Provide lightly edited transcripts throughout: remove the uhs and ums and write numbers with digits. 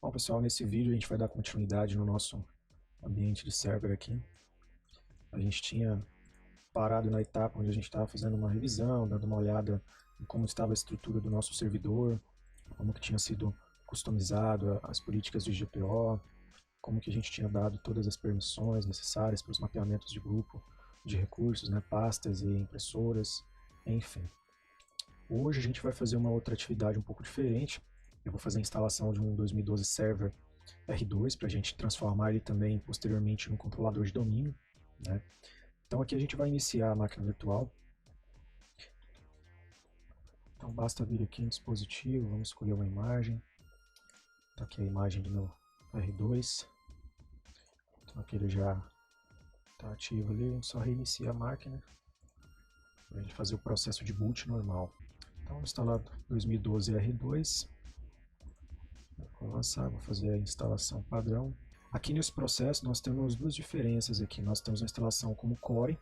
Bom, pessoal, nesse vídeo a gente vai dar continuidade no nosso ambiente de server aqui. A gente tinha parado na etapa onde a gente estava fazendo uma revisão, dando uma olhada em como estava a estrutura do nosso servidor, como que tinha sido customizado as políticas de GPO, como que a gente tinha dado todas as permissões necessárias para os mapeamentos de grupo de recursos, né, pastas e impressoras, enfim. Hoje a gente vai fazer uma outra atividade um pouco diferente. Eu vou fazer a instalação de um 2012 Server R2 para a gente transformar ele também posteriormente num controlador de domínio, né? Então aqui a gente vai iniciar a máquina virtual. Então basta vir aqui em dispositivo, vamos escolher uma imagem. Então aqui é a imagem do meu R2. Então aqui ele já está ativo ali, a gente só reinicia a máquina para ele fazer o processo de boot normal. Então vou instalar 2012 R2. Vou avançar, vou fazer a instalação padrão. Aqui nesse processo nós temos duas diferenças aqui. Nós temos a instalação como Core.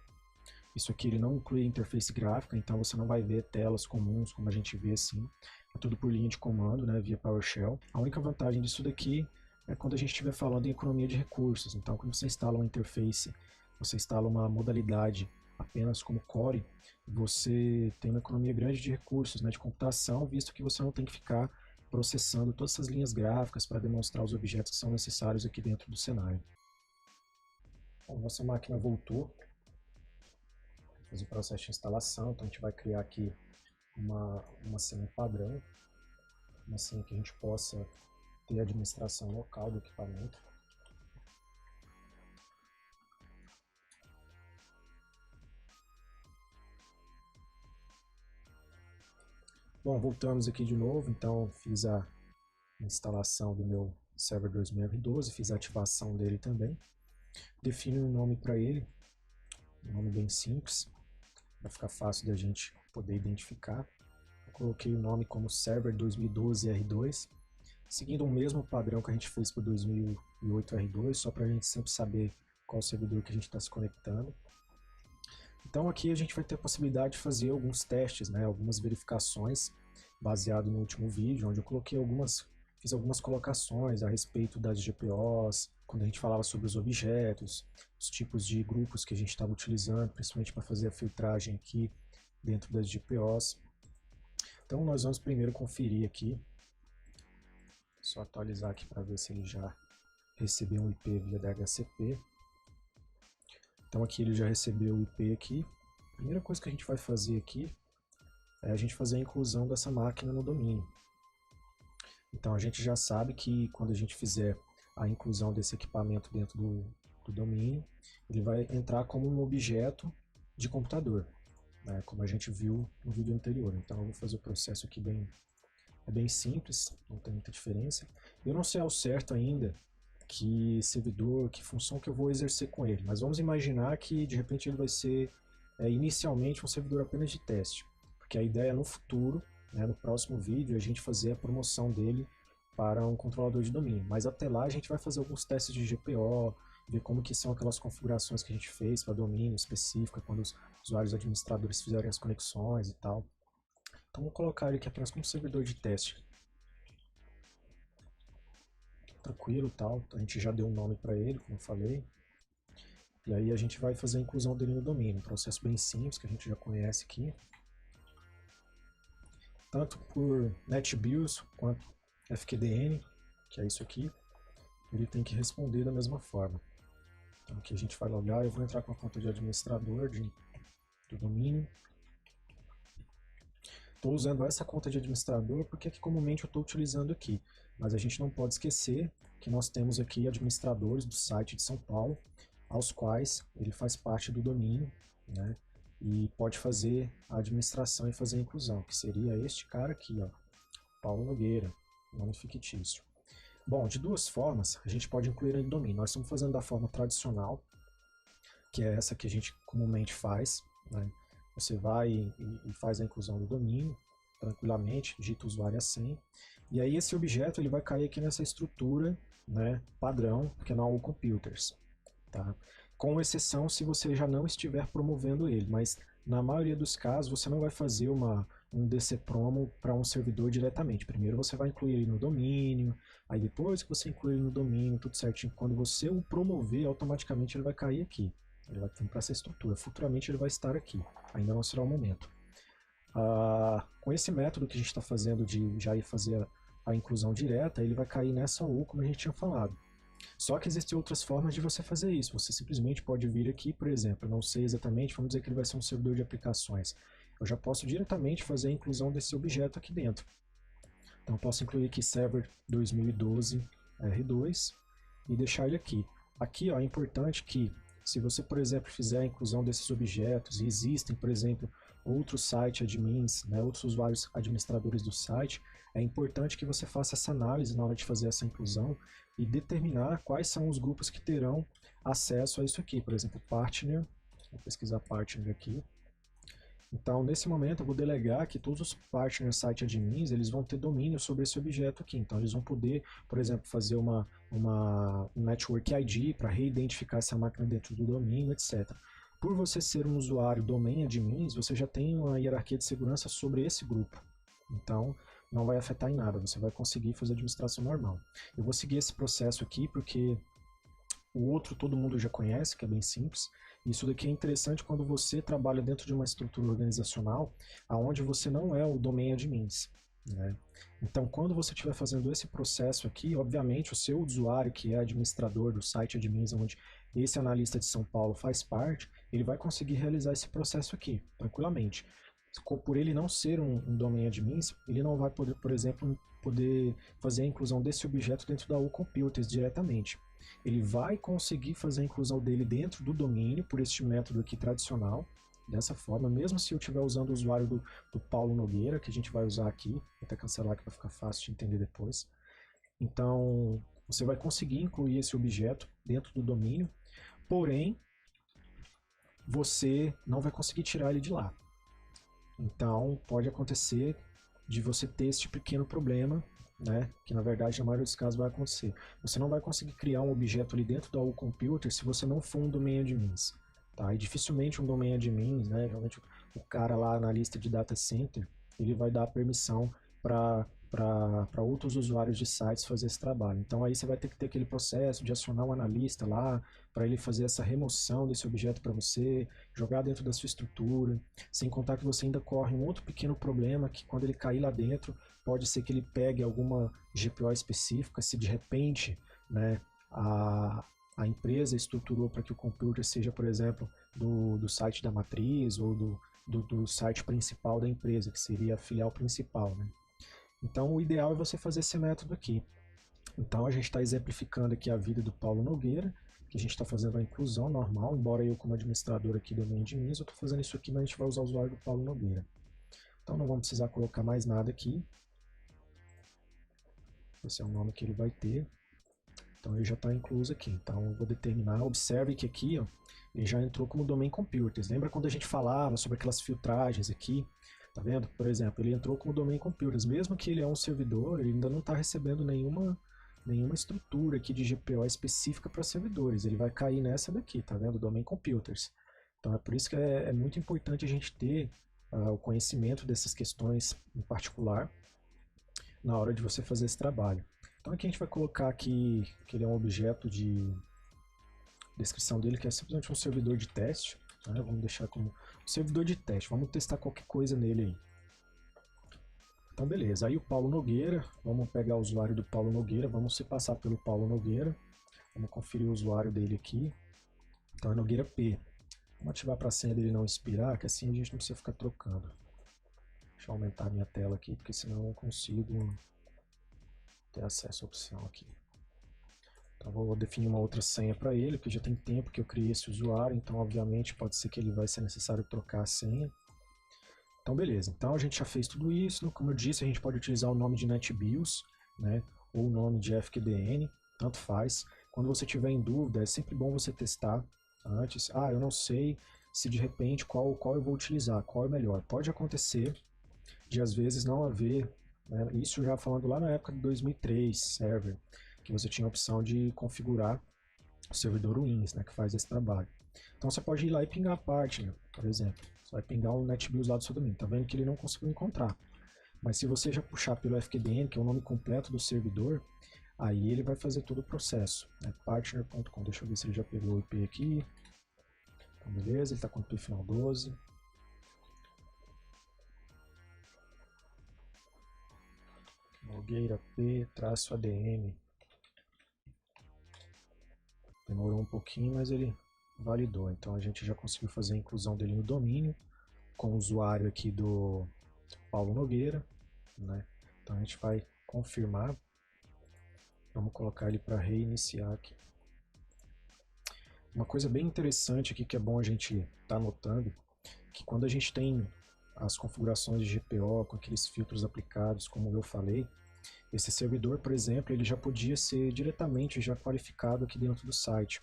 Isso aqui ele não inclui interface gráfica, então você não vai ver telas comuns como a gente vê assim. É tudo por linha de comando, né, via PowerShell. A única vantagem disso daqui é quando a gente estiver falando em economia de recursos. Então quando você instala uma interface, você instala uma modalidade apenas como Core, você tem uma economia grande de recursos, né, de computação, visto que você não tem que ficar processando todas essas linhas gráficas para demonstrar os objetos que são necessários aqui dentro do cenário. Bom, nossa máquina voltou, vou fazer o processo de instalação, então a gente vai criar aqui uma senha padrão, uma senha que a gente possa ter a administração local do equipamento. Bom, voltamos aqui de novo, então fiz a instalação do meu Server 2012, fiz a ativação dele também. Defino um nome para ele, um nome bem simples, para ficar fácil da gente poder identificar. Eu coloquei o nome como Server 2012 R2, seguindo o mesmo padrão que a gente fez para o 2008 R2, só para a gente sempre saber qual servidor que a gente está se conectando. Então aqui a gente vai ter a possibilidade de fazer alguns testes, né, algumas verificações, baseado no último vídeo, onde eu coloquei fiz algumas colocações a respeito das GPOs, quando a gente falava sobre os objetos, os tipos de grupos que a gente estava utilizando, principalmente para fazer a filtragem aqui dentro das GPOs. Então nós vamos primeiro conferir aqui, só atualizar aqui para ver se ele já recebeu um IP via DHCP. Então aqui ele já recebeu o IP aqui. A primeira coisa que a gente vai fazer aqui é a gente fazer a inclusão dessa máquina no domínio. Então a gente já sabe que quando a gente fizer a inclusão desse equipamento dentro do domínio, ele vai entrar como um objeto de computador, né, como a gente viu no vídeo anterior. Então eu vou fazer o processo aqui é bem simples, não tem muita diferença. Eu não sei ao certo ainda que servidor, que função que eu vou exercer com ele, mas vamos imaginar que de repente ele vai ser inicialmente um servidor apenas de teste, porque a ideia é no futuro, né, no próximo vídeo, a gente fazer a promoção dele para um controlador de domínio, mas até lá a gente vai fazer alguns testes de GPO, ver como que são aquelas configurações que a gente fez para domínio específico, quando os usuários administradores fizerem as conexões e tal. Então vou colocar ele aqui apenas como servidor de teste. Tranquilo, tal, a gente já deu um nome para ele, como eu falei. E aí a gente vai fazer a inclusão dele no domínio, um processo bem simples que a gente já conhece aqui. Tanto por NetBIOS quanto FQDN, que é isso aqui, ele tem que responder da mesma forma. Então aqui a gente vai logar, eu vou entrar com a conta de administrador do domínio. Estou usando essa conta de administrador porque é que comumente eu estou utilizando aqui, mas a gente não pode esquecer que nós temos aqui administradores do site de São Paulo, aos quais ele faz parte do domínio, né, e pode fazer a administração e fazer a inclusão, que seria este cara aqui, ó, Paulo Nogueira, nome fictício. Bom, de duas formas a gente pode incluir ele no domínio. Nós estamos fazendo da forma tradicional, que é essa que a gente comumente faz, né? Você vai e faz a inclusão do domínio tranquilamente, digita o usuário e a senha, e aí esse objeto ele vai cair aqui nessa estrutura, né, padrão, que é na All Computers, tá? Com exceção se você já não estiver promovendo ele, mas na maioria dos casos você não vai fazer uma um DC Promo para um servidor diretamente. Primeiro você vai incluir ele no domínio, aí depois que você incluir ele no domínio, tudo certinho, quando você o promover, automaticamente ele vai cair aqui. Ele vai vir para essa estrutura. Futuramente ele vai estar aqui. Ainda não será o momento. Com esse método que a gente está fazendo de já ir fazer a inclusão direta, ele vai cair nessa U, como a gente tinha falado. Só que existem outras formas de você fazer isso. Você simplesmente pode vir aqui, por exemplo, eu não sei exatamente, vamos dizer que ele vai ser um servidor de aplicações. Eu já posso diretamente fazer a inclusão desse objeto aqui dentro. Então eu posso incluir aqui server 2012 R2 e deixar ele aqui. Aqui ó, é importante que, se você, por exemplo, fizer a inclusão desses objetos, e existem, por exemplo, outros site admins, né, outros usuários administradores do site, é importante que você faça essa análise na hora de fazer essa inclusão e determinar quais são os grupos que terão acesso a isso aqui. Por exemplo, partner, vou pesquisar partner aqui. Então, nesse momento, eu vou delegar que todos os partner site admins, eles vão ter domínio sobre esse objeto aqui. Então, eles vão poder, por exemplo, fazer um network ID para reidentificar essa máquina dentro do domínio, etc. Por você ser um usuário domain admins, você já tem uma hierarquia de segurança sobre esse grupo. Então, não vai afetar em nada, você vai conseguir fazer a administração normal. Eu vou seguir esse processo aqui porque o outro todo mundo já conhece, que é bem simples. Isso daqui é interessante quando você trabalha dentro de uma estrutura organizacional onde você não é o domain admins, né? Então, quando você estiver fazendo esse processo aqui, obviamente o seu usuário, que é administrador do site admins, onde esse analista de São Paulo faz parte, ele vai conseguir realizar esse processo aqui, tranquilamente. Por ele não ser um domain admin, ele não vai poder, por exemplo, fazer a inclusão desse objeto dentro da uComputers diretamente. Ele vai conseguir fazer a inclusão dele dentro do domínio por este método aqui tradicional, dessa forma, mesmo se eu estiver usando o usuário do Paulo Nogueira, que a gente vai usar aqui, vou até cancelar aqui para ficar fácil de entender depois. Então, você vai conseguir incluir esse objeto dentro do domínio, porém, você não vai conseguir tirar ele de lá. Então, pode acontecer de você ter este pequeno problema, né, que na verdade na maioria dos casos vai acontecer. Você não vai conseguir criar um objeto ali dentro da uComputer se você não for um domain admins. Tá? E dificilmente um domain admins, né, realmente o cara lá na lista de data center, ele vai dar permissão para outros usuários de sites fazer esse trabalho. Então aí você vai ter que ter aquele processo de acionar um analista lá, para ele fazer essa remoção desse objeto para você, jogar dentro da sua estrutura, sem contar que você ainda corre um outro pequeno problema, que quando ele cair lá dentro, pode ser que ele pegue alguma GPO específica, se de repente, né, a empresa estruturou para que o computer seja, por exemplo, do site da matriz ou do site principal da empresa, que seria a filial principal, né? Então, o ideal é você fazer esse método aqui. Então, a gente está exemplificando aqui a vida do Paulo Nogueira, que a gente está fazendo a inclusão normal, embora eu como administrador aqui do domain admin, eu estou fazendo isso aqui, mas a gente vai usar o usuário do Paulo Nogueira. Então, não vamos precisar colocar mais nada aqui. Esse é o nome que ele vai ter. Então, ele já está incluso aqui. Então, eu vou determinar, observe que aqui, ó, ele já entrou como domain computers. Lembra quando a gente falava sobre aquelas filtragens aqui? Tá vendo? Por exemplo, ele entrou como domain computers. Mesmo que ele é um servidor, ele ainda não está recebendo nenhuma estrutura aqui de GPO específica para servidores. Ele vai cair nessa daqui, tá vendo? Domain computers. Então é por isso que é muito importante a gente ter o conhecimento dessas questões em particular na hora de você fazer esse trabalho. Então aqui a gente vai colocar aqui que ele é um objeto de descrição dele, que é simplesmente um servidor de teste. Né? Vamos deixar como servidor de teste. Vamos testar qualquer coisa nele aí. Então beleza, aí o Paulo Nogueira, vamos pegar o usuário do Paulo Nogueira, vamos se passar pelo Paulo Nogueira, vamos conferir o usuário dele aqui, então é Nogueira P. Vamos ativar para a senha dele não expirar, que assim a gente não precisa ficar trocando. Deixa eu aumentar a minha tela aqui, porque senão eu não consigo ter acesso à opção aqui. Então vou definir uma outra senha para ele, porque já tem tempo que eu criei esse usuário, então obviamente pode ser que ele vai ser necessário trocar a senha. Então beleza, então a gente já fez tudo isso, como eu disse, a gente pode utilizar o nome de NetBIOS, né, ou o nome de FQDN, tanto faz. Quando você tiver em dúvida, é sempre bom você testar antes. Ah, eu não sei se de repente qual eu vou utilizar, qual é melhor. Pode acontecer de às vezes não haver, né, isso já falando lá na época de 2003, server, que você tinha a opção de configurar o servidor WINS, né, que faz esse trabalho. Então você pode ir lá e pingar a partner, por exemplo. Você vai pingar o NetBIOS lá do seu domínio. Tá vendo que ele não conseguiu encontrar. Mas se você já puxar pelo FQDN, que é o nome completo do servidor, aí ele vai fazer todo o processo. Né? Partner.com. Deixa eu ver se ele já pegou o IP aqui. Então, beleza, ele está com o IP final 12. Nogueira P-ADM. Demorou um pouquinho, mas ele validou. Então a gente já conseguiu fazer a inclusão dele no domínio, com o usuário aqui do Paulo Nogueira. Né? Então a gente vai confirmar. Vamos colocar ele para reiniciar aqui. Uma coisa bem interessante aqui que é bom a gente estar notando, que quando a gente tem as configurações de GPO com aqueles filtros aplicados, como eu falei, esse servidor, por exemplo, ele já podia ser diretamente já qualificado aqui dentro do site.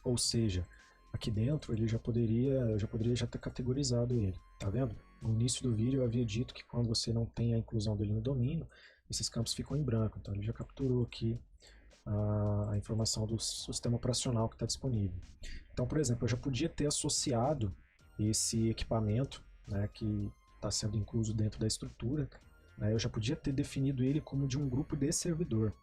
Ou seja, aqui dentro ele eu já poderia já ter categorizado ele, tá vendo? No início do vídeo eu havia dito que quando você não tem a inclusão dele no domínio, esses campos ficam em branco, então ele já capturou aqui a informação do sistema operacional que está disponível. Então, por exemplo, eu já podia ter associado esse equipamento, né, que está sendo incluso dentro da estrutura, né, eu já podia ter definido ele como de um grupo de servidor,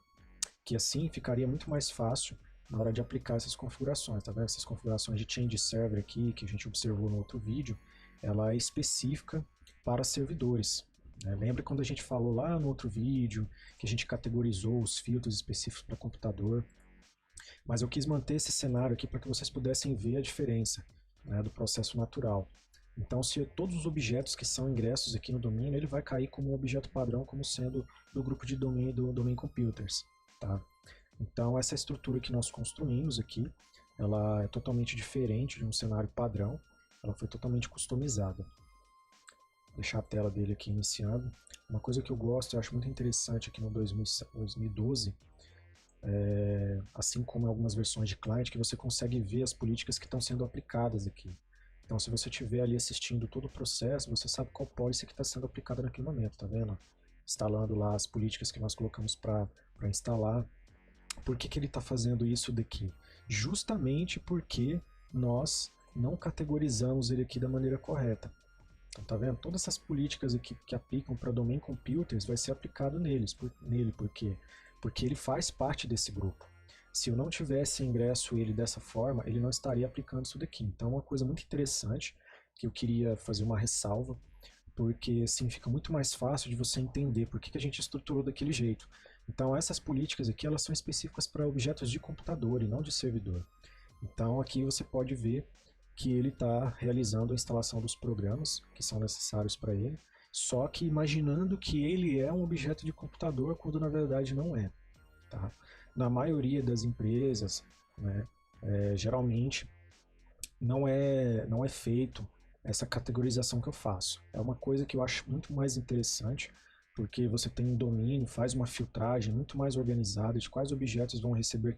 que assim ficaria muito mais fácil na hora de aplicar essas configurações. Tá vendo? Essas configurações de change server aqui, que a gente observou no outro vídeo, ela é específica para servidores. Lembra quando a gente falou lá no outro vídeo que a gente categorizou os filtros específicos para computador? Mas eu quis manter esse cenário aqui para que vocês pudessem ver a diferença, né, do processo natural. Então, se todos os objetos que são ingressos aqui no domínio, ele vai cair como um objeto padrão, como sendo do grupo de domínio do Domain Computers. Tá? Então, essa estrutura que nós construímos aqui, ela é totalmente diferente de um cenário padrão, ela foi totalmente customizada. Vou deixar a tela dele aqui iniciando. Uma coisa que eu gosto, eu acho muito interessante aqui no 2012, assim como em algumas versões de client, que você consegue ver as políticas que estão sendo aplicadas aqui. Então, se você estiver ali assistindo todo o processo, você sabe qual policy que está sendo aplicada naquele momento, tá vendo? Instalando lá as políticas que nós colocamos para instalar. Por que ele está fazendo isso daqui? Justamente porque nós não categorizamos ele aqui da maneira correta. Então, tá vendo? Todas essas políticas aqui que aplicam para Domain Computers vai ser aplicado nele. Por quê? Porque ele faz parte desse grupo. Se eu não tivesse ingresso ele dessa forma, ele não estaria aplicando isso daqui. Então, uma coisa muito interessante que eu queria fazer uma ressalva, porque assim fica muito mais fácil de você entender por que a gente estruturou daquele jeito. Então, essas políticas aqui elas são específicas para objetos de computador e não de servidor. Então, aqui você pode ver que ele está realizando a instalação dos programas que são necessários para ele, só que imaginando que ele é um objeto de computador, quando na verdade não é. Tá? Na maioria das empresas, né, geralmente não é feito essa categorização que eu faço. É uma coisa que eu acho muito mais interessante, porque você tem um domínio, faz uma filtragem muito mais organizada de quais objetos vão receber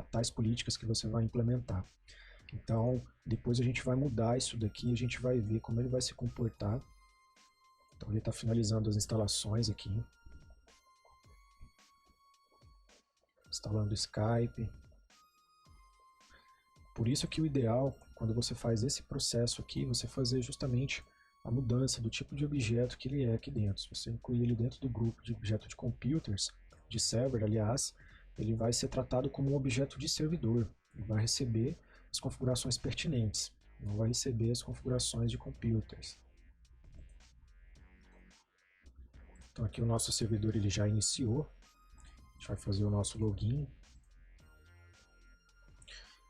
tais políticas que você vai implementar. Então, depois a gente vai mudar isso daqui e a gente vai ver como ele vai se comportar. Então, ele está finalizando as instalações aqui. Instalando o Skype. Por isso que o ideal, quando você faz esse processo aqui, você fazer justamente a mudança do tipo de objeto que ele é aqui dentro. Se você incluir ele dentro do grupo de objeto de computers, de server, aliás, ele vai ser tratado como um objeto de servidor. Ele vai receber as configurações pertinentes, não vai receber as configurações de computers. Então aqui o nosso servidor ele já iniciou. A gente vai fazer o nosso login.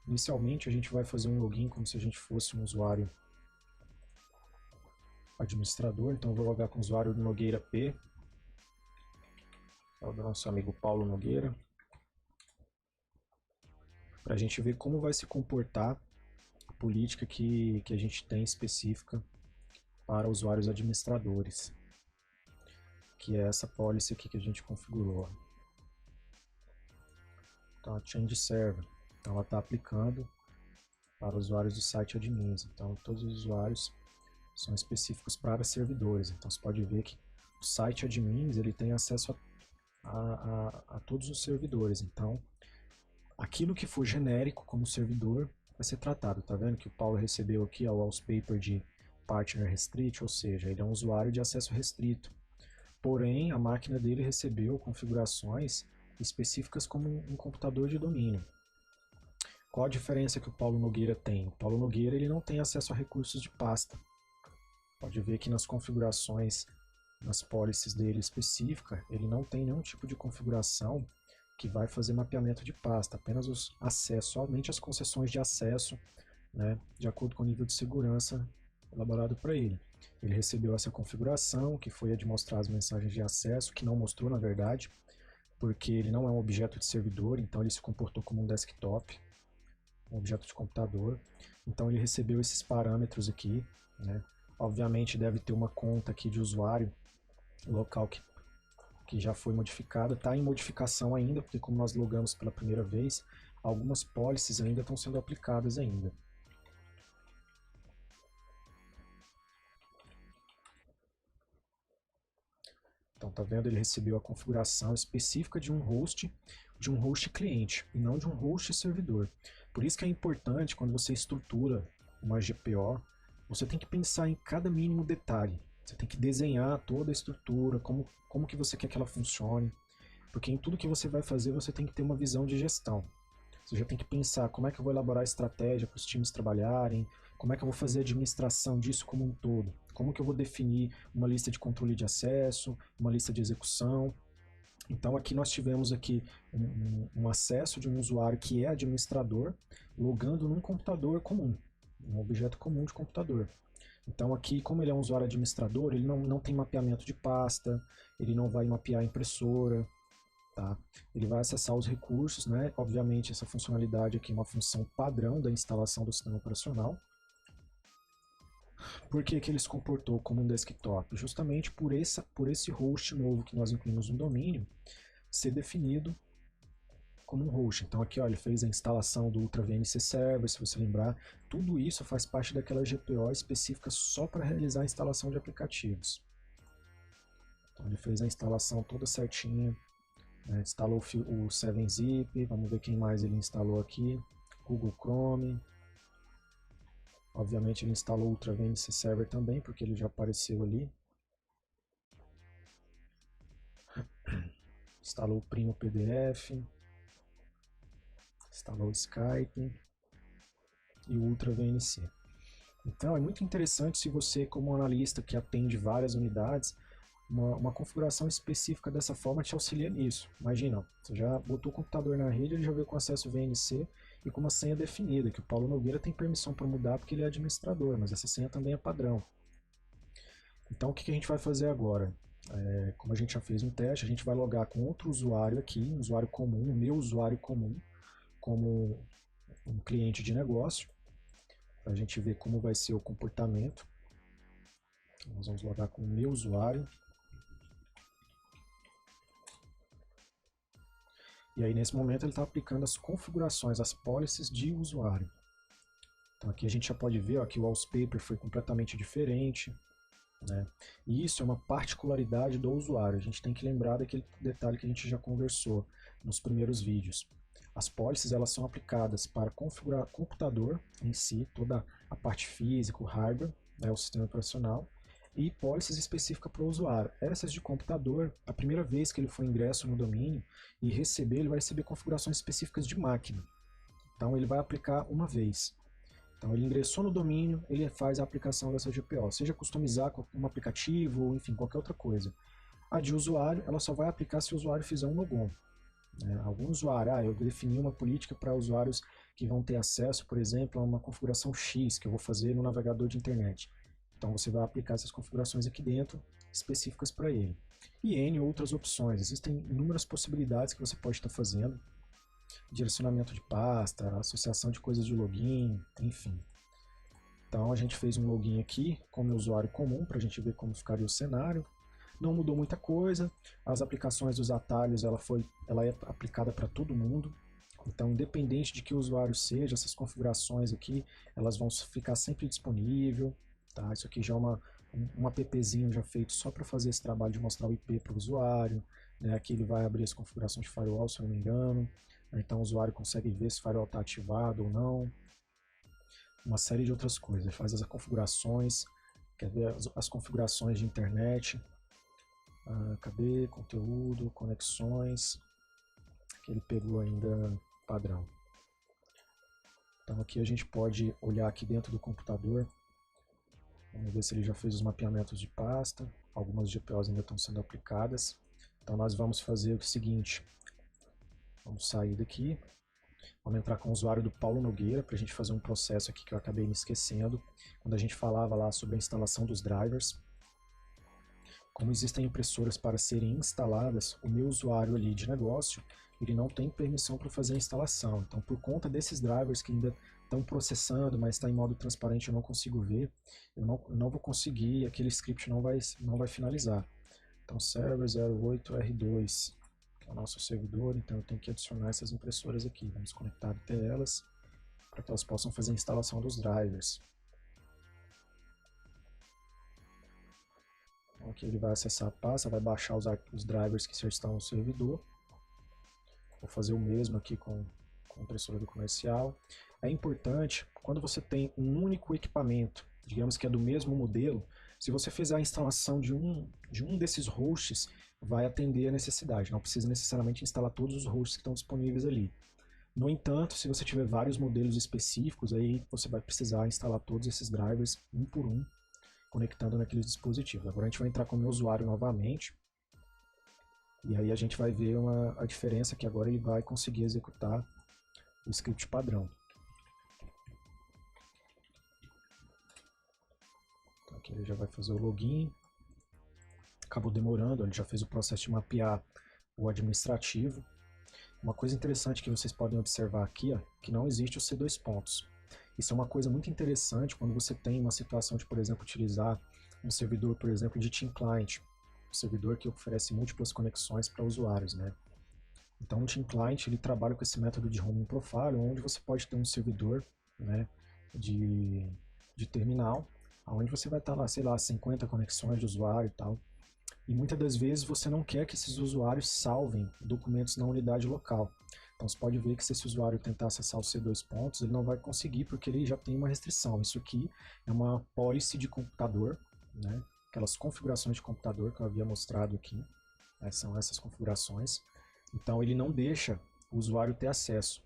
Inicialmente a gente vai fazer um login como se a gente fosse um usuário administrador. Então eu vou logar com o usuário Nogueira P, é o do nosso amigo Paulo Nogueira, para a gente ver como vai se comportar a política que a gente tem específica para usuários administradores, que é essa policy aqui que a gente configurou. Então a Change Server, então ela está aplicando para usuários do site admins. Então todos os usuários são específicos para servidores. Então você pode ver que o site admins ele tem acesso a todos os servidores. Então aquilo que for genérico como servidor vai ser tratado. Tá vendo que o Paulo recebeu aqui o wallpaper de Partner Restrict, ou seja, ele é um usuário de acesso restrito. Porém, a máquina dele recebeu configurações específicas como um computador de domínio. Qual a diferença que o Paulo Nogueira tem? O Paulo Nogueira ele não tem acesso a recursos de pasta. Pode ver que nas configurações, nas policies dele específica, ele não tem nenhum tipo de configuração que vai fazer mapeamento de pasta, apenas os acessos, somente as concessões de acesso, né, de acordo com o nível de segurança elaborado para ele. Ele recebeu essa configuração, que foi a de mostrar as mensagens de acesso, que não mostrou na verdade, porque ele não é um objeto de servidor, então ele se comportou como um desktop, um objeto de computador. Então ele recebeu esses parâmetros aqui, né? Obviamente deve ter uma conta aqui de usuário local que já foi modificada, está em modificação ainda, porque como nós logamos pela primeira vez, algumas policies ainda estão sendo aplicadas ainda. Então tá vendo, ele recebeu a configuração específica de um host cliente, e não de um host servidor. Por isso que é importante, quando você estrutura uma GPO, você tem que pensar em cada mínimo detalhe. Você tem que desenhar toda a estrutura, como que você quer que ela funcione, porque em tudo que você vai fazer você tem que ter uma visão de gestão. Você já tem que pensar como é que eu vou elaborar a estratégia para os times trabalharem, como é que eu vou fazer a administração disso como um todo, como que eu vou definir uma lista de controle de acesso, uma lista de execução. Então aqui nós tivemos aqui um acesso de um usuário que é administrador, logando num computador comum, um objeto comum de computador. Então aqui, como ele é um usuário administrador, ele não tem mapeamento de pasta, ele não vai mapear a impressora, tá? Ele vai acessar os recursos, né? Obviamente essa funcionalidade aqui é uma função padrão da instalação do sistema operacional. Por que ele se comportou como um desktop? Justamente por esse host novo que nós incluímos no domínio ser definido como um host. Então aqui ó, ele fez a instalação do Ultra VNC Server, se você lembrar, tudo isso faz parte daquela GPO específica só para realizar a instalação de aplicativos. Então ele fez a instalação toda certinha, né? Instalou o 7-Zip, vamos ver quem mais ele instalou aqui, Google Chrome, obviamente ele instalou o Ultra VNC Server também, porque ele já apareceu ali, instalou o Primo PDF, instalou o Skype e o Ultra VNC. Então é muito interessante se você, como analista que atende várias unidades, uma configuração específica dessa forma te auxilia nisso. Imagina, você já botou o computador na rede, ele já veio com acesso VNC e com uma senha definida, que o Paulo Nogueira tem permissão para mudar porque ele é administrador, mas essa senha também é padrão. Então o que a gente vai fazer agora? Como a gente já fez um teste, a gente vai logar com outro usuário aqui, um usuário comum, o meu usuário comum, como um cliente de negócio, para a gente ver como vai ser o comportamento. Nós vamos logar com o meu usuário. E aí nesse momento ele está aplicando as configurações, as policies de usuário. Então aqui a gente já pode ver ó, que o wallpaper foi completamente diferente, né? E isso é uma particularidade do usuário. A gente tem que lembrar daquele detalhe que a gente já conversou nos primeiros vídeos. As policies elas são aplicadas para configurar o computador em si, toda a parte física, o hardware, né, o sistema operacional, e policies específicas para o usuário. Essas de computador, a primeira vez que ele for ingresso no domínio e receber, ele vai receber configurações específicas de máquina. Então ele vai aplicar uma vez. Então ele ingressou no domínio, ele faz a aplicação dessa GPO, seja customizar com um aplicativo ou enfim, qualquer outra coisa. A de usuário, ela só vai aplicar se o usuário fizer um logon. Algum usuário, eu defini uma política para usuários que vão ter acesso, por exemplo, a uma configuração X que eu vou fazer no navegador de internet. Então você vai aplicar essas configurações aqui dentro, específicas para ele. E N outras opções, existem inúmeras possibilidades que você pode estar fazendo, direcionamento de pasta, associação de coisas de login, enfim. Então a gente fez um login aqui com o usuário comum para a gente ver como ficaria o cenário. Não mudou muita coisa, as aplicações dos atalhos ela é aplicada para todo mundo, então independente de que usuário seja, essas configurações aqui, elas vão ficar sempre disponível, tá? Isso aqui já é um appzinho já feito só para fazer esse trabalho de mostrar o IP para o usuário, né? Aqui ele vai abrir as configurações de firewall, se eu não me engano, então o usuário consegue ver se o firewall está ativado ou não. uma série de outras coisas. Ele faz as configurações, quer ver as configurações de internet, cadê conteúdo, conexões, que ele pegou ainda padrão. Então aqui a gente pode olhar aqui dentro do computador, vamos ver se ele já fez os mapeamentos de pasta, algumas GPOs ainda estão sendo aplicadas. Então nós vamos fazer o seguinte, vamos sair daqui, vamos entrar com o usuário do Paulo Nogueira para a gente fazer um processo aqui que eu acabei me esquecendo, quando a gente falava lá sobre a instalação dos drivers. Como existem impressoras para serem instaladas, o meu usuário ali de negócio, ele não tem permissão para fazer a instalação. Então, por conta desses drivers que ainda estão processando, mas está em modo transparente, eu não consigo ver, eu não vou conseguir, aquele script não vai finalizar. Então, server 08R2, que é o nosso servidor, então eu tenho que adicionar essas impressoras aqui. Vamos conectar até elas, para que elas possam fazer a instalação dos drivers. Então, aqui ele vai acessar a pasta, vai baixar os drivers que já estão no servidor. Vou fazer o mesmo aqui com a impressora do comercial. É importante, quando você tem um único equipamento, digamos que é do mesmo modelo, se você fizer a instalação de um desses hosts, vai atender a necessidade. Não precisa necessariamente instalar todos os hosts que estão disponíveis ali. No entanto, se você tiver vários modelos específicos, aí você vai precisar instalar todos esses drivers um por um, conectando naqueles dispositivos. Agora a gente vai entrar com o meu usuário novamente. E aí a gente vai ver a diferença que agora ele vai conseguir executar o script padrão. Então aqui ele já vai fazer o login. Acabou demorando, ele já fez o processo de mapear o administrativo. Uma coisa interessante que vocês podem observar aqui, que não existe o C2 pontos. Isso é uma coisa muito interessante quando você tem uma situação de, por exemplo, utilizar um servidor, por exemplo, de Team Client, um servidor que oferece múltiplas conexões para usuários, né? Então o Team Client ele trabalha com esse método de Homing Profile, onde você pode ter um servidor, né, de terminal, onde você vai estar lá, sei lá, 50 conexões de usuário e tal. E muitas das vezes você não quer que esses usuários salvem documentos na unidade local. Então você pode ver que se esse usuário tentar acessar o C2 pontos, ele não vai conseguir porque ele já tem uma restrição. Isso aqui é uma policy de computador, né? Aquelas configurações de computador que eu havia mostrado aqui, né? São essas configurações. Então ele não deixa o usuário ter acesso.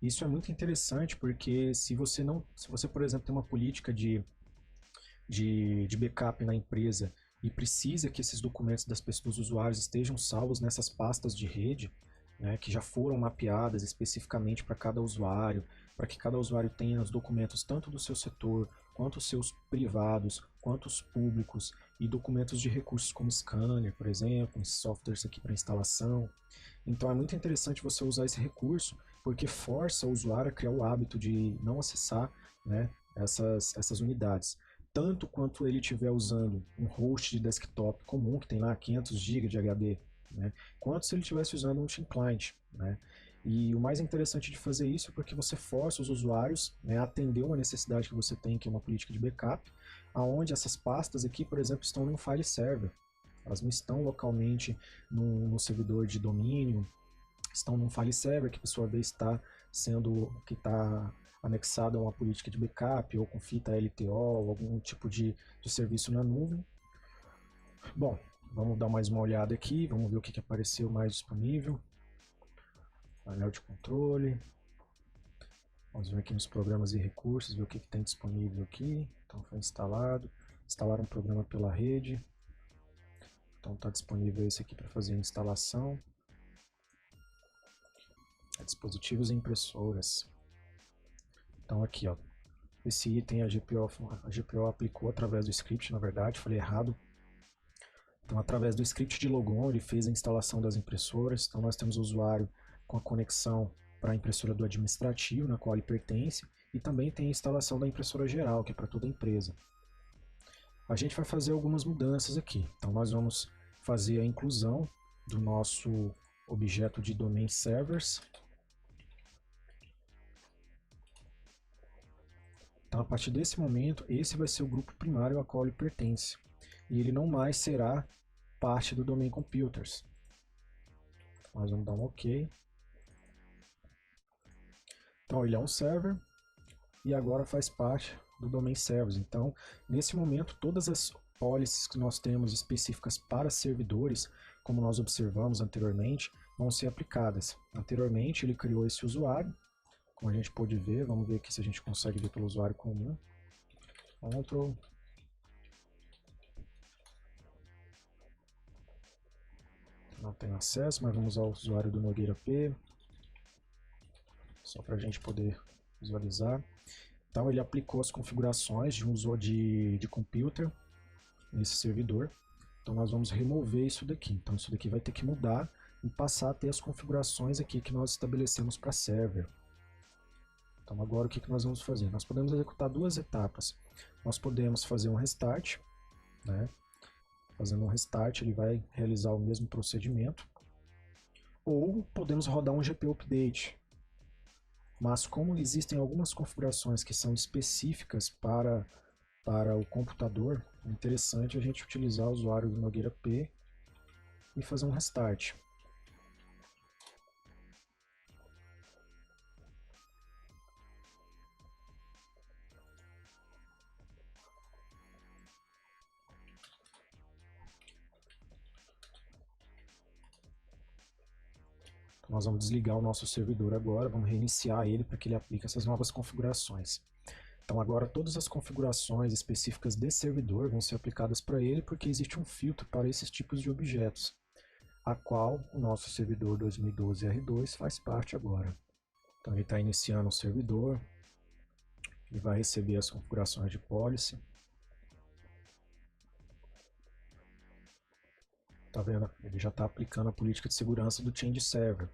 Isso é muito interessante porque se você, por exemplo, tem uma política de backup na empresa e precisa que esses documentos dos usuários estejam salvos nessas pastas de rede, né, que já foram mapeadas especificamente para cada usuário, para que cada usuário tenha os documentos tanto do seu setor, quanto os seus privados, quanto os públicos, e documentos de recursos como scanner, por exemplo, softwares aqui para instalação. Então é muito interessante você usar esse recurso, porque força o usuário a criar o hábito de não acessar, né, essas unidades. Tanto quanto ele estiver usando um host de desktop comum, que tem lá 500 GB de HD, né, quanto se ele estivesse usando um Team Client, né. E o mais interessante de fazer isso é porque você força os usuários, né, a atender uma necessidade que você tem, que é uma política de backup, aonde essas pastas aqui, por exemplo, estão num file server. Elas não estão localmente no servidor de domínio, estão num file server que, por sua vez, está anexado a uma política de backup ou com fita LTO ou algum tipo de serviço na nuvem. Bom, vamos dar mais uma olhada aqui, vamos ver o que apareceu mais disponível. Painel de controle. Vamos ver aqui nos programas e recursos, ver o que tem disponível aqui. Então foi instalado. Instalar um programa pela rede. Então está disponível esse aqui para fazer a instalação. Dispositivos e impressoras. Então aqui, ó, esse item a GPO aplicou através do script, na verdade, falei errado. Então através do script de logon ele fez a instalação das impressoras. Então nós temos o usuário com a conexão para a impressora do administrativo, na qual ele pertence, e também tem a instalação da impressora geral, que é para toda a empresa. A gente vai fazer algumas mudanças aqui. Então nós vamos fazer a inclusão do nosso objeto de domain servers. Então, a partir desse momento, esse vai ser o grupo primário ao qual ele pertence. E ele não mais será parte do domain computers. Nós vamos dar um OK. Então, ele é um server. e agora faz parte do domain servers. Então, nesse momento, todas as policies que nós temos específicas para servidores, como nós observamos anteriormente, vão ser aplicadas. Anteriormente, ele criou esse usuário, como a gente pôde ver. Vamos ver aqui se a gente consegue ver pelo usuário comum. Ctrl. Não tenho acesso, mas vamos ao usuário do Nogueira P, só para a gente poder visualizar. Então ele aplicou as configurações de uso de computer nesse servidor. Então nós vamos remover isso daqui. Então isso daqui vai ter que mudar e passar a ter as configurações aqui que nós estabelecemos para server. Então agora o que nós vamos fazer? Nós podemos executar duas etapas. Nós podemos fazer um restart, né? Fazendo um restart, ele vai realizar o mesmo procedimento. Ou podemos rodar um GPU Update. Mas como existem algumas configurações que são específicas para o computador, é interessante a gente utilizar o usuário do Nogueira P e fazer um restart. Nós vamos desligar o nosso servidor agora, vamos reiniciar ele para que ele aplique essas novas configurações. Então agora todas as configurações específicas de servidor vão ser aplicadas para ele, porque existe um filtro para esses tipos de objetos, a qual o nosso servidor 2012 R2 faz parte agora. Então ele está iniciando o servidor, ele vai receber as configurações de policy. Tá vendo? Ele já está aplicando a política de segurança do Change Server.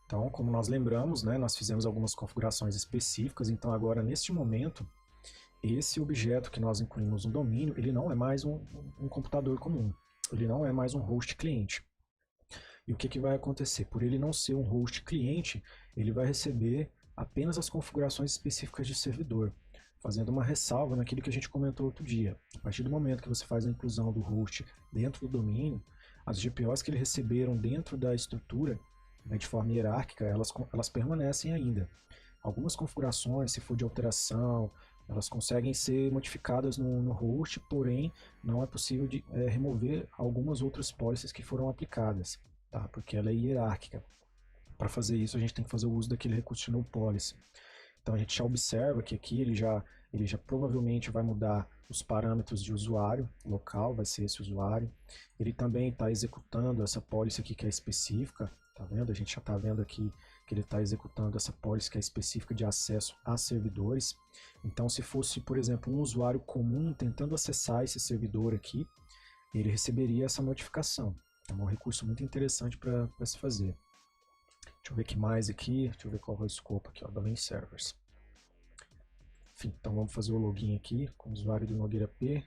Então, como nós lembramos, né, nós fizemos algumas configurações específicas. Então agora, neste momento, esse objeto que nós incluímos no domínio, ele não é mais um computador comum. Ele não é mais um host cliente. E o que vai acontecer? Por ele não ser um host cliente, ele vai receber apenas as configurações específicas de servidor, fazendo uma ressalva naquilo que a gente comentou outro dia. A partir do momento que você faz a inclusão do host dentro do domínio, as GPOs que ele receberam dentro da estrutura, né, de forma hierárquica, elas permanecem ainda. Algumas configurações, se for de alteração, elas conseguem ser modificadas no host, porém não é possível remover algumas outras policies que foram aplicadas, tá? Porque ela é hierárquica. Para fazer isso, a gente tem que fazer o uso daquele recurso de no policy. Então a gente já observa que aqui ele já provavelmente vai mudar os parâmetros de usuário local, vai ser esse usuário. Ele também está executando essa policy aqui que é específica, tá vendo? A gente já está vendo aqui que ele está executando essa policy que é específica de acesso a servidores. Então se fosse, por exemplo, um usuário comum tentando acessar esse servidor aqui, ele receberia essa notificação. É um recurso muito interessante para se fazer. Deixa eu ver o que mais aqui, deixa eu ver qual é o escopo aqui, ó, Domain Servers. Enfim, então vamos fazer o login aqui com o usuário do Nogueira P.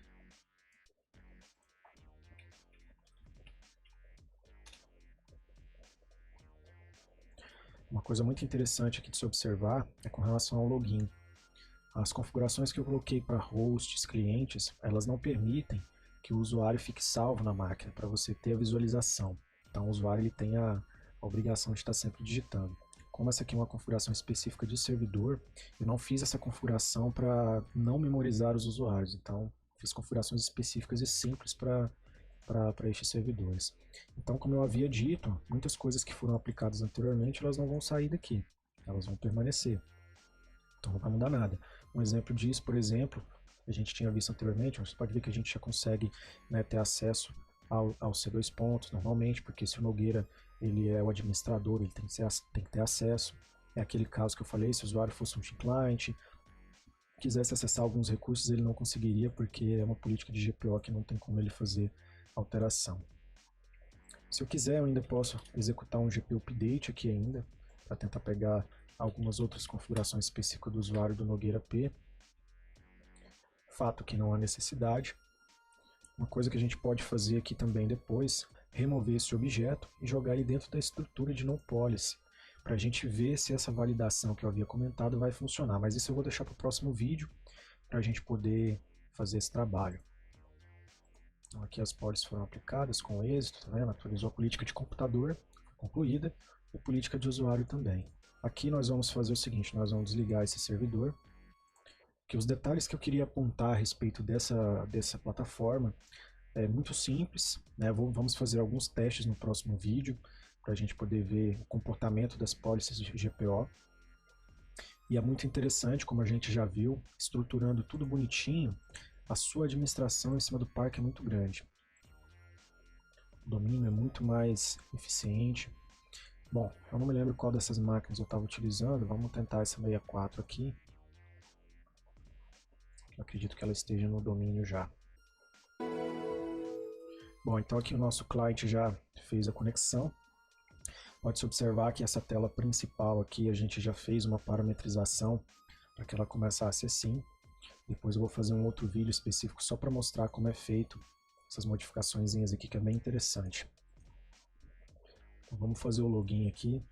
Uma coisa muito interessante aqui de se observar é com relação ao login. As configurações que eu coloquei para hosts, clientes, elas não permitem que o usuário fique salvo na máquina para você ter a visualização. Então o usuário ele tem a obrigação de estar sempre digitando. Como essa aqui é uma configuração específica de servidor, eu não fiz essa configuração para não memorizar os usuários. Então fiz configurações específicas e simples para estes servidores. Então, como eu havia dito, muitas coisas que foram aplicadas anteriormente, elas não vão sair daqui, elas vão permanecer. Então não vai mudar nada. Um exemplo disso, por exemplo, a gente tinha visto anteriormente, você pode ver que a gente já consegue, né, ter acesso ao C2 pontos normalmente, porque se o Nogueira ele é o administrador, ele tem que ter acesso. É aquele caso que eu falei, se o usuário fosse um team client, quisesse acessar alguns recursos, ele não conseguiria, porque é uma política de GPO que não tem como ele fazer alteração. Se eu quiser, eu ainda posso executar um GPU Update aqui ainda, para tentar pegar algumas outras configurações específicas do usuário do Nogueira P. Fato que não há necessidade. Uma coisa que a gente pode fazer aqui também depois, remover esse objeto e jogar ele dentro da estrutura de NoPolicy, para a gente ver se essa validação que eu havia comentado vai funcionar. Mas isso eu vou deixar para o próximo vídeo, para a gente poder fazer esse trabalho. Então aqui as policies foram aplicadas com êxito, tá vendo? Atualizou a política de computador, concluída, e política de usuário também. Aqui nós vamos fazer o seguinte, nós vamos desligar esse servidor, que os detalhes que eu queria apontar a respeito dessa plataforma é muito simples, né? Vamos fazer alguns testes no próximo vídeo, para a gente poder ver o comportamento das policies de GPO. E é muito interessante, como a gente já viu, estruturando tudo bonitinho, a sua administração em cima do parque é muito grande. O domínio é muito mais eficiente. Bom, eu não me lembro qual dessas máquinas eu estava utilizando, vamos tentar essa 64 aqui. Eu acredito que ela esteja no domínio já. Bom, então aqui o nosso cliente já fez a conexão. Pode-se observar que essa tela principal aqui a gente já fez uma parametrização para que ela começasse assim. Depois eu vou fazer um outro vídeo específico só para mostrar como é feito essas modificações aqui, que é bem interessante. Então, vamos fazer o login aqui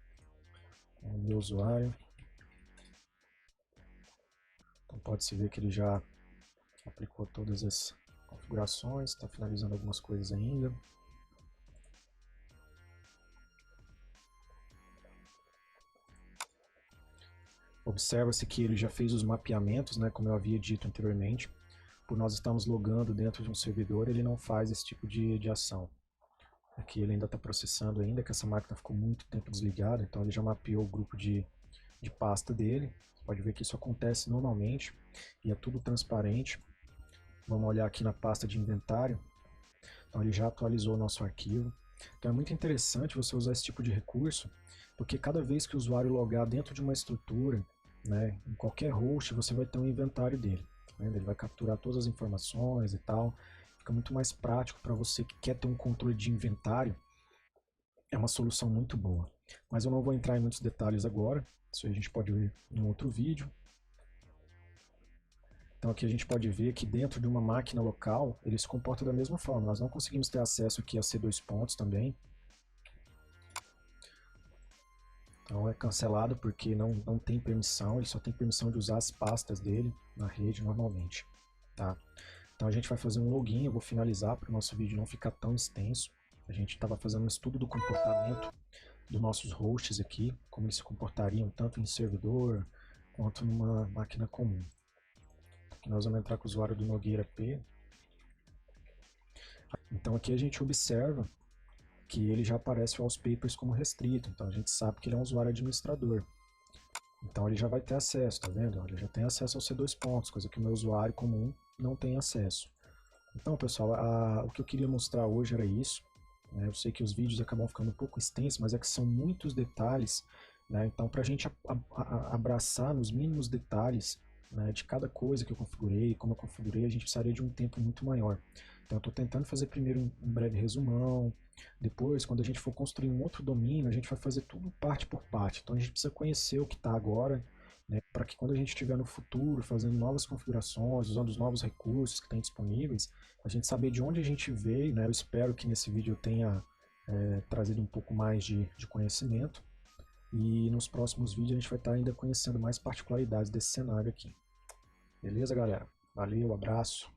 com o meu usuário. Então pode-se ver que ele já aplicou todas as configurações, está finalizando algumas coisas ainda. Observa-se que ele já fez os mapeamentos, né, como eu havia dito anteriormente. Por nós estarmos logando dentro de um servidor, ele não faz esse tipo de ação. Aqui ele ainda está processando ainda, que essa máquina ficou muito tempo desligada, então ele já mapeou o grupo de pasta dele. Você pode ver que isso acontece normalmente e é tudo transparente. Vamos olhar aqui na pasta de inventário. Então ele já atualizou o nosso arquivo. Então é muito interessante você usar esse tipo de recurso, porque cada vez que o usuário logar dentro de uma estrutura, né, em qualquer host, você vai ter um inventário dele. Tá vendo? Ele vai capturar todas as informações e tal. Fica muito mais prático para você que quer ter um controle de inventário. É uma solução muito boa. Mas eu não vou entrar em muitos detalhes agora. Isso a gente pode ver em um outro vídeo. Então aqui a gente pode ver que dentro de uma máquina local, ele se comporta da mesma forma. Nós não conseguimos ter acesso aqui a C2 pontos também. Então é cancelado porque não tem permissão, ele só tem permissão de usar as pastas dele na rede normalmente. Tá? Então a gente vai fazer um login, eu vou finalizar para o nosso vídeo não ficar tão extenso. A gente estava fazendo um estudo do comportamento dos nossos hosts aqui, como eles se comportariam tanto em servidor quanto numa máquina comum. Aqui nós vamos entrar com o usuário do Nogueira P. Então aqui a gente observa que ele já aparece o Wallpapers como restrito, então a gente sabe que ele é um usuário administrador. Então ele já vai ter acesso, tá vendo? Ele já tem acesso ao C2 pontos, coisa que o meu usuário comum não tem acesso. Então pessoal, o que eu queria mostrar hoje era isso. Né? Eu sei que os vídeos acabam ficando um pouco extensos, mas é que são muitos detalhes, né? Então para a gente abraçar nos mínimos detalhes, né, de cada coisa que eu configurei, como eu configurei, a gente precisaria de um tempo muito maior. Então eu estou tentando fazer primeiro um breve resumão, depois quando a gente for construir um outro domínio, a gente vai fazer tudo parte por parte. Então a gente precisa conhecer o que está agora, né, para que quando a gente estiver no futuro fazendo novas configurações, usando os novos recursos que tem disponíveis, a gente saber de onde a gente veio, né. Eu espero que nesse vídeo eu tenha trazido um pouco mais de conhecimento. E nos próximos vídeos a gente vai estar ainda conhecendo mais particularidades desse cenário aqui. Beleza, galera? Valeu, abraço.